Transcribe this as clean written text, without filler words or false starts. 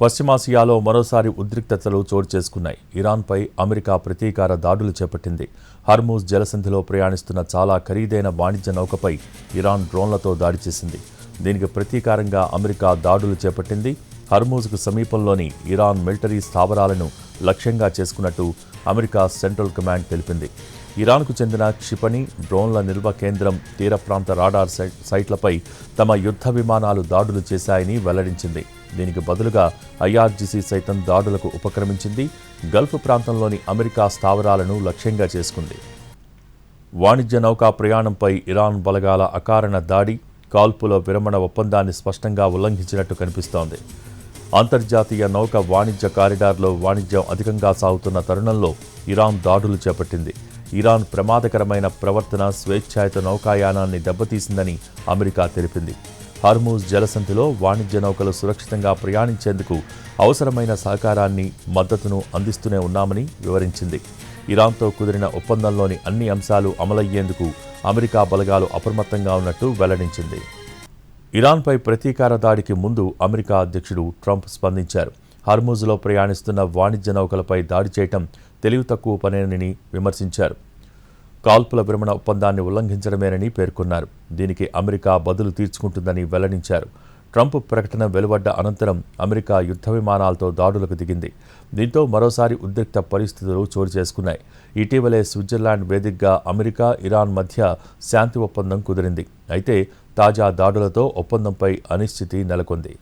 పశ్చిమాసియాలో మరోసారి ఉద్రిక్తతలు చోటు చేసుకున్నాయి. ఇరాన్పై అమెరికా ప్రతీకార దాడులు చేపట్టింది. హర్మూజ్ జలసంధిలో ప్రయాణిస్తున్న చాలా ఖరీదైన వాణిజ్య నౌకపై ఇరాన్ డ్రోన్లతో దాడి చేసింది. దీనికి ప్రతీకారంగా అమెరికా దాడులు చేపట్టింది. హర్మూజ్కు సమీపంలోని ఇరాన్ మిలిటరీ స్థావరాలను లక్ష్యంగా చేసుకున్నట్టు అమెరికా సెంట్రల్ కమాండ్ తెలిపింది. ఇరాన్కు చెందిన క్షిపణి, డ్రోన్ల నిల్వ కేంద్రం, తీర ప్రాంత రాడార్ సైట్లపై తమ యుద్ధ విమానాలు దాడులు చేశాయని వెల్లడించింది. దీనికి బదులుగా ఐఆర్జీసీ సైతం దాడులకు ఉపక్రమించింది. గల్ఫ్ ప్రాంతంలోని అమెరికా స్థావరాలను లక్ష్యంగా చేసుకుంది. వాణిజ్య నౌకా ప్రయాణంపై ఇరాన్ బలగాల అకారణ దాడి కాల్పుల విరమణ ఒప్పందాన్ని స్పష్టంగా ఉల్లంఘించినట్టు కనిపిస్తోంది. అంతర్జాతీయ నౌక వాణిజ్య కారిడార్లో వాణిజ్యం అధికంగా సాగుతున్న తరుణంలో ఇరాన్ దాడులు చేపట్టింది. ఇరాన్ ప్రమాదకరమైన ప్రవర్తన స్వేచ్ఛాయుత నౌకాయానాన్ని దెబ్బతీసిందని అమెరికా తెలిపింది. హర్మూజ్ జలసంధిలో వాణిజ్య నౌకలు సురక్షితంగా ప్రయాణించేందుకు అవసరమైన సహకారాన్ని, మద్దతును అందిస్తూనే ఉన్నామని వివరించింది. ఇరాన్తో కుదిరిన ఒప్పందంలోని అన్ని అంశాలు అమలయ్యేందుకు అమెరికా బలగాలు అప్రమత్తంగా ఉన్నట్టు వెల్లడించింది. ఇరాన్పై ప్రతీకార దాడికి ముందు అమెరికా అధ్యక్షుడు ట్రంప్ స్పందించారు. హర్మూజ్లో ప్రయాణిస్తున్న వాణిజ్య నౌకలపై దాడి చేయటం తెలివి తక్కువ పనేనని విమర్శించారు. కాల్పుల విరమణ ఒప్పందాన్ని ఉల్లంఘించడమేనని పేర్కొన్నారు. దీనికి అమెరికా బదులు తీర్చుకుంటుందని వెల్లడించారు. ట్రంప్ ప్రకటన వెలువడ్డ అనంతరం అమెరికా యుద్ధ విమానాలతో దాడులకు దిగింది. దీంతో మరోసారి ఉద్రిక్త పరిస్థితులు చోటు చేసుకున్నాయి. ఇటీవలే స్విట్జర్లాండ్ వేదికగా అమెరికా, ఇరాన్ మధ్య శాంతి ఒప్పందం కుదిరింది. అయితే తాజా దాడులతో ఒప్పందంపై అనిశ్చితి నెలకొంది.